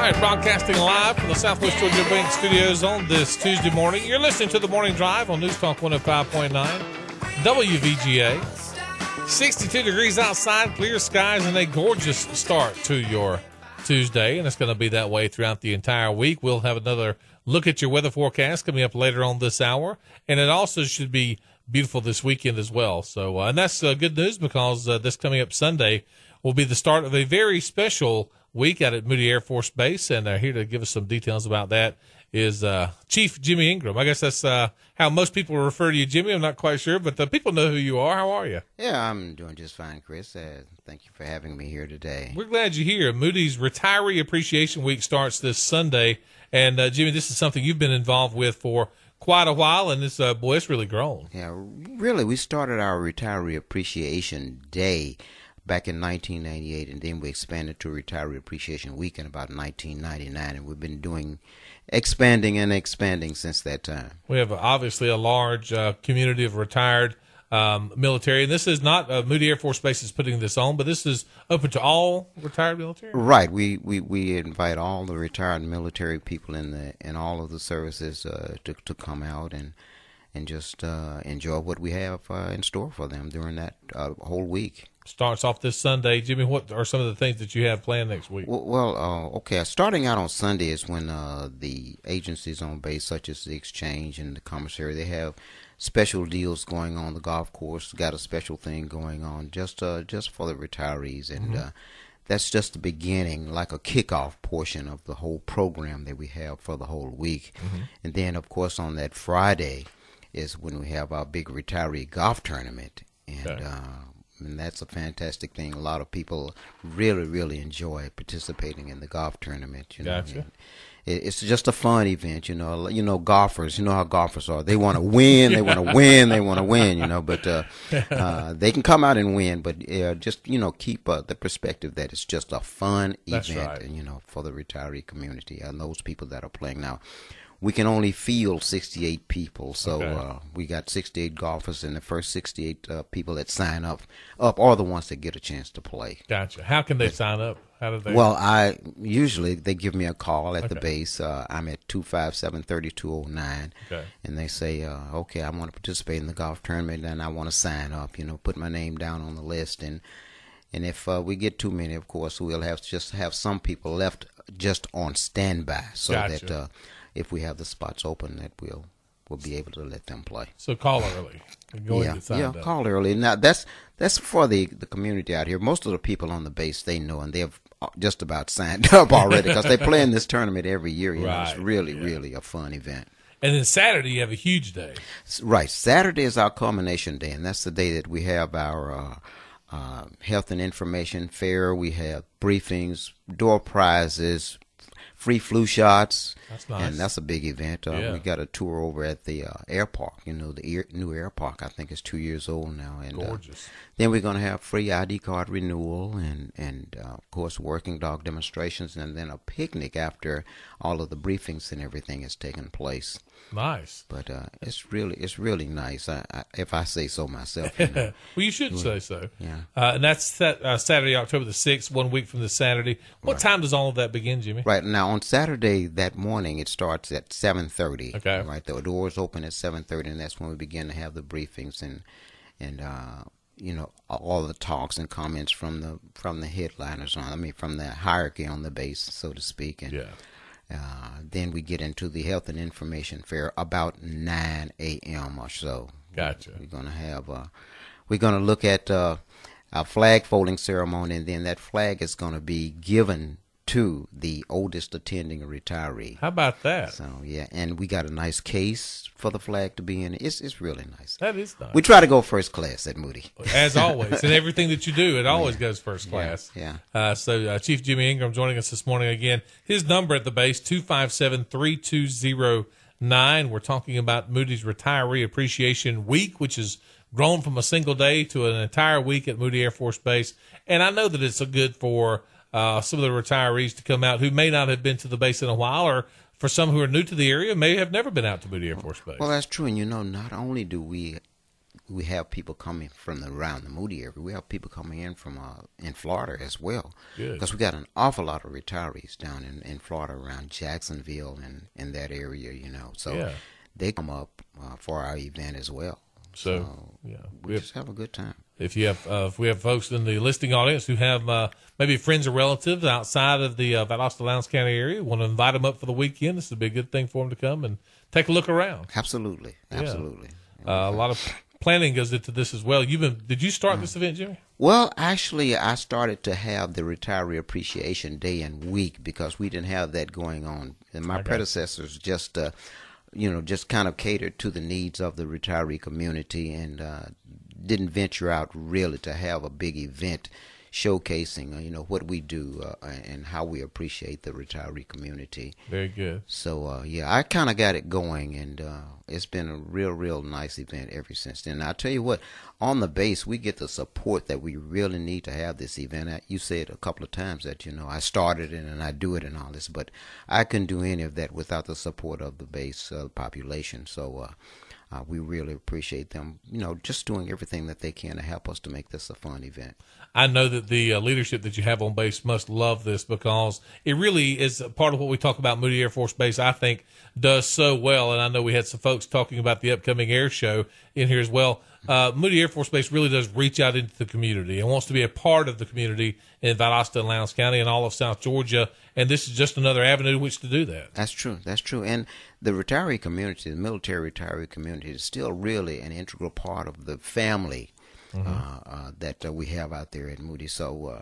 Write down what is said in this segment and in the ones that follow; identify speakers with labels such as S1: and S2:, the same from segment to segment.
S1: right, broadcasting live from the Southwest Georgia Bank Studios on this Tuesday morning. You're listening to The Morning Drive on News Talk 105.9 WVGA. 62 degrees outside, clear skies, and a gorgeous start to your Tuesday, and it's going to be that way throughout the entire week. We'll have another look at your weather forecast coming up later on this hour, and it also should be beautiful this weekend as well. So, and that's good news because this coming up Sunday will be the start of a very special week out at Moody Air Force Base, and here to give us some details about that is Chief Jimmy Ingram. I guess that's how most people refer to you, Jimmy. I'm not quite sure, but the people know who you are. How are you?
S2: Yeah, I'm doing just fine, Chris. Thank you for having me here today.
S1: We're glad you're here. Moody's Retiree Appreciation Week starts this Sunday, and Jimmy, this is something you've been involved with for quite a while, and this boy, it's really grown.
S2: Yeah, really, we started our Retiree Appreciation Day back in 1998, and then we expanded to Retiree Appreciation Week in about 1999, and we've been doing expanding since that time.
S1: We have obviously a large community of retired military, and this is not Moody Air Force Base is putting this on, but this is open to all retired military.
S2: Right, we invite all the retired military people in all of the services to come out and just enjoy what we have in store for them during that whole week.
S1: Starts off this Sunday. Jimmy, what are some of the things that you have planned next week?
S2: Well, okay, starting out on Sunday is when the agencies on base, such as the Exchange and the Commissary, they have special deals going on. The golf course got a special thing going on just for the retirees, and that's just the beginning, like a kickoff portion of the whole program that we have for the whole week. And then, of course, on that Friday is when we have our big retiree golf tournament, and that's a fantastic thing. A lot of people really, really enjoy participating in the golf tournament. You know?
S1: Gotcha.
S2: It's just a fun event, you know. Golfers. You know how golfers are. They want to win. They want to win. They want to win. You know, but they can come out and win. But just keep the perspective that it's just a fun event.
S1: Right.
S2: You know, for the retiree community and those people that are playing now. We can only field 68 people, so we got 68 golfers, and the first 68 people that sign up are the ones that get a chance to play.
S1: Gotcha. How can they sign up? How do they?
S2: Well, usually they give me a call at the base. I'm at 257-3209, and they say, okay, I want to participate in the golf tournament, and I want to sign up. Put my name down on the list, and if we get too many, of course, we'll have some people left just on standby, so that. If we have the spots open, that we'll be able to let them play.
S1: So call early.
S2: Call early. Now that's for the community out here. Most of the people on the base, they know, and they've just about signed up already because they play in this tournament every year. It's really a fun event.
S1: And then Saturday you have a huge day.
S2: Right. Saturday is our culmination day, and that's the day that we have our health and information fair. We have briefings, door prizes, free flu shots.
S1: That's nice.
S2: And that's a big event. We got a tour over at the air park, the new air park. I think it's 2 years old now. And
S1: gorgeous.
S2: Then we're going to have free ID card renewal and of course, working dog demonstrations, and then a picnic after all of the briefings and everything has taken place.
S1: Nice.
S2: But it's really nice, if I say so myself.
S1: Well, you should say so.
S2: Yeah.
S1: And that's Saturday, October the 6th, 1 week from this Saturday. What time does all of that begin, Jimmy?
S2: Right. Now, on Saturday that morning, it starts at 7:30.
S1: Okay.
S2: Right. The doors open at 7:30, and that's when we begin to have the briefings and all the talks and comments from the headliners from the hierarchy on the base, so to speak. And then we get into the health and information fair about 9 a.m. or so.
S1: Gotcha.
S2: We're gonna look at our flag folding ceremony, and then that flag is gonna be given to the oldest attending retiree.
S1: How about that?
S2: So and we got a nice case for the flag to be in. It's really nice.
S1: That is nice.
S2: We try to go first class at Moody,
S1: as always, and everything that you do, it always goes first class.
S2: Yeah.
S1: So Chief Jimmy Ingram joining us this morning again. His number at the base 257-3209. We're talking about Moody's Retiree Appreciation Week, which has grown from a single day to an entire week at Moody Air Force Base, and I know that it's good for some of the retirees to come out who may not have been to the base in a while, or for some who are new to the area may have never been out to Moody Air Force Base.
S2: Well, that's true, and not only do we we have people coming from around the Moody area. We have people coming in from in Florida as well.
S1: Good.
S2: Because we got an awful lot of retirees down in Florida around Jacksonville and in that area, So they come up for our event as well. So we just have a good time.
S1: If you have, if we have folks in the listening audience who have maybe friends or relatives outside of the Valdosta Lowndes County area, want to invite them up for the weekend, this would be a good thing for them to come and take a look around.
S2: Absolutely. A
S1: lot of planning goes into this as well. Did you start this event, Jimmy?
S2: Well, actually, I started to have the Retiree Appreciation Day and Week because we didn't have that going on. And my predecessors just kind of catered to the needs of the retiree community and didn't venture out really to have a big event showcasing, what we do and how we appreciate the retiree community.
S1: Very good.
S2: So, I kind of got it going, and it's been a real nice event ever since then. Now, I'll tell you what, on the base, we get the support that we really need to have this event. You said a couple of times that, I started it and I do it and all this, but I couldn't do any of that without the support of the base population. So, we really appreciate them, just doing everything that they can to help us to make this a fun event.
S1: I know that the leadership that you have on base must love this because it really is part of what we talk about Moody Air Force Base, I think, does so well. And I know we had some folks talking about the upcoming air show in here as well. Moody Air Force Base really does reach out into the community and wants to be a part of the community in Valdosta and Lowndes County and all of South Georgia. And this is just another avenue in which to do that.
S2: That's true. And the retiree community, the military retiree community, is still really an integral part of the family that we have out there at Moody. So,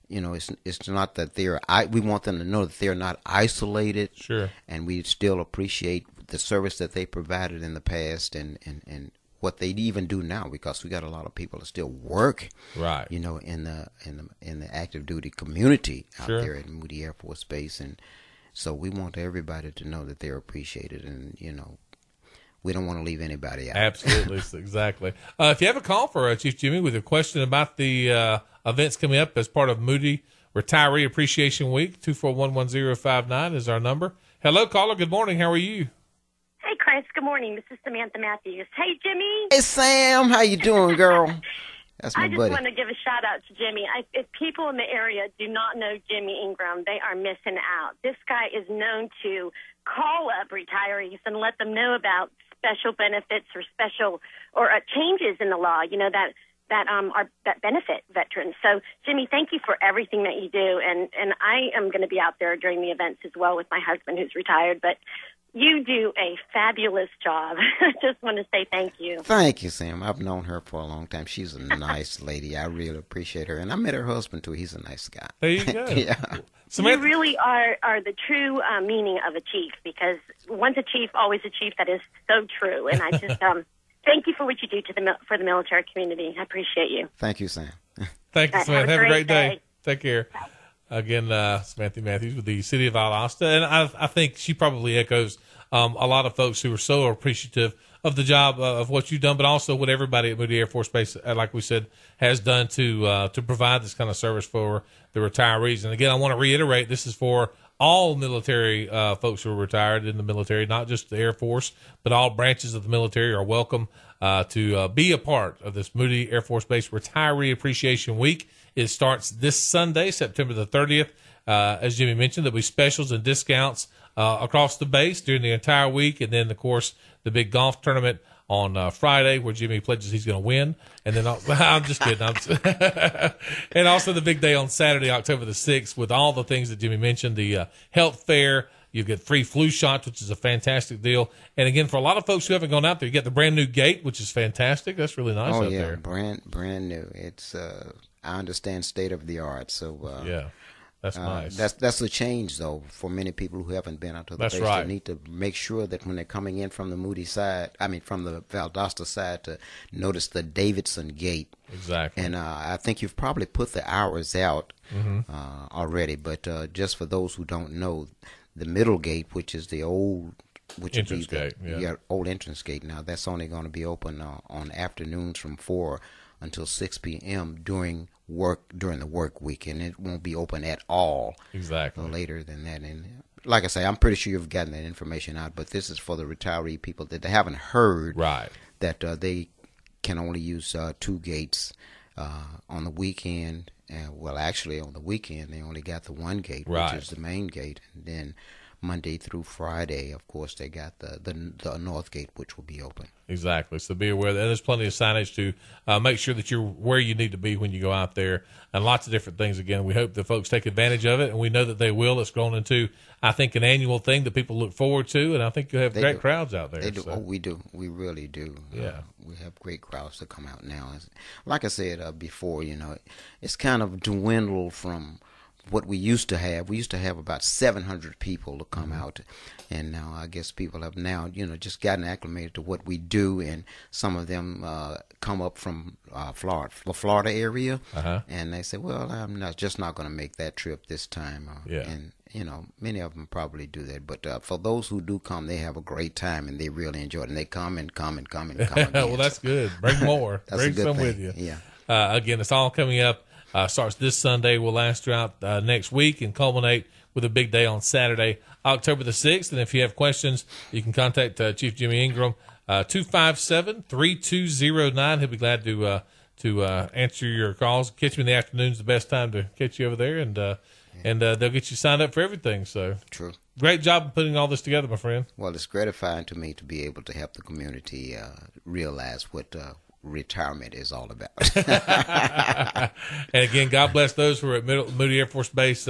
S2: it's not that we want them to know that they're not isolated.
S1: Sure.
S2: And we still appreciate the service that they provided in the past and what they even do now, because we got a lot of people that still work,
S1: right?
S2: In the active duty community out there at Moody Air Force Base, and so we want everybody to know that they're appreciated, and we don't want to leave anybody out.
S1: Absolutely, exactly. If you have a call for Chief Jimmy with a question about the events coming up as part of Moody Retiree Appreciation Week, 2411059 is our number. Hello, caller. Good morning. How are you?
S3: Hey, Chris. Good morning. This is Samantha Matthews. Hey, Jimmy.
S2: Hey, Sam. How you doing, girl? That's my buddy.
S3: I just want to give a shout-out to Jimmy. If people in the area do not know Jimmy Ingram, they are missing out. This guy is known to call up retirees and let them know about special benefits or changes in the law, that benefit veterans. So, Jimmy, thank you for everything that you do. And I am going to be out there during the events as well with my husband who's retired. But you do a fabulous job. I just want to say thank you.
S2: Thank you, Sam. I've known her for a long time. She's a nice lady. I really appreciate her. And I met her husband, too. He's a nice guy.
S1: There you go.
S2: Yeah.
S3: You really are the true meaning of a chief, because once a chief, always a chief. That is so true. And I just thank you for what you do for the military community. I appreciate you.
S2: Thank you, Sam.
S1: Thank you, Samantha. Have a great day. Take care.
S3: Bye.
S1: Again, Samantha Matthews with the City of Valdosta. And I think she probably echoes a lot of folks who are so appreciative of the job of what you've done, but also what everybody at Moody Air Force Base, like we said, has done to provide this kind of service for the retirees. And again, I want to reiterate, this is for all military folks who are retired in the military, not just the Air Force, but all branches of the military are welcome to be a part of this Moody Air Force Base Retiree Appreciation Week. It starts this Sunday, September the 30th. As Jimmy mentioned, there'll be specials and discounts across the base during the entire week. And then, of course, the big golf tournament on Friday where Jimmy pledges he's going to win. And then I'm just kidding. And also the big day on Saturday, October the 6th, with all the things that Jimmy mentioned, the health fair. You get free flu shots, which is a fantastic deal. And again, for a lot of folks who haven't gone out there, you get the brand new gate, which is fantastic. That's really nice out there.
S2: Brand new. It's I understand state of the art. So
S1: yeah. That's nice.
S2: That's a change, though, for many people who haven't been out to the base.
S1: Right.
S2: They need to make sure that when they're coming in from the Moody side, from the Valdosta side, to notice the Davidson gate.
S1: Exactly.
S2: And I think you've probably put the hours out already, but just for those who don't know, the middle gate, which is the old
S1: entrance gate,
S2: old entrance gate now, that's only going to be open on afternoons from 4 until 6 p.m. during the work week, and it won't be open at all later than that. And like I say, I'm pretty sure you've gotten that information out, but this is for the retiree people that they haven't heard
S1: that
S2: they can only use 2 gates on the weekend. Well, actually, on the weekend, they only got the 1 gate,
S1: right,
S2: which is the main gate. And then Monday through Friday, of course, they got the north gate, which will be open.
S1: Exactly. So be aware that there's plenty of signage to make sure that you're where you need to be when you go out there, and lots of different things. Again, we hope that folks take advantage of it, and we know that they will. It's grown into, I think, an annual thing that people look forward to, and I think you'll have great crowds out there.
S2: They do.
S1: So.
S2: Oh, we do. We really do.
S1: Yeah.
S2: We have great crowds to come out now. Like I said before, it's kind of dwindled from what we used to have. We used to have about 700 people to come out, and now I guess people have now, just gotten acclimated to what we do, and some of them come up from the Florida area, and they say, well, I'm just not going to make that trip this time. And many of them probably do that. But for those who do come, they have a great time, and they really enjoy it, and they come and come and come and come again.
S1: Well, that's good. Bring more. Bring some
S2: thing.
S1: with you.
S2: Yeah.
S1: Again, it's all coming up. Starts this Sunday, will last throughout next week, and culminate with a big day on Saturday, October the 6th. And if you have questions, you can contact Chief Jimmy Ingram, 257-3209. He'll be glad to answer your calls. Catch me in the afternoon's the best time to catch you over there, and they'll get you signed up for everything. So
S2: true. Great
S1: job of putting all this together, my friend.
S2: Well, it's gratifying to me to be able to help the community realize what retirement is all about.
S1: And again, God bless those who are at Moody Air Force Base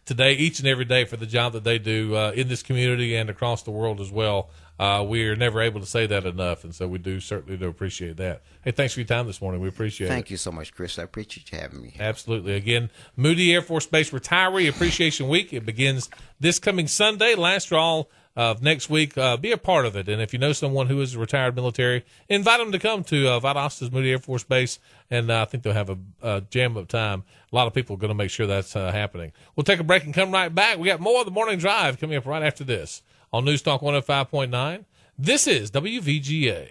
S1: today, each and every day, for the job that they do in this community and across the world as well. We are never able to say that enough, and so we certainly do appreciate that. Hey, thanks for your time this morning. We appreciate it.
S2: Thank you so much, Chris. I appreciate you having me.
S1: Absolutely. Again, Moody Air Force Base Retiree Appreciation Week. It begins this coming Sunday, lasts for all of next week. Be a part of it, and if you know someone who is a retired military, invite them to come to Valdosta's Moody Air Force Base, and I think they'll have a jam-up time. A lot of people are going to make sure that's happening. We'll take a break and come right back. We got more of the Morning Drive coming up right after this on News Talk 105.9. This is WVGA.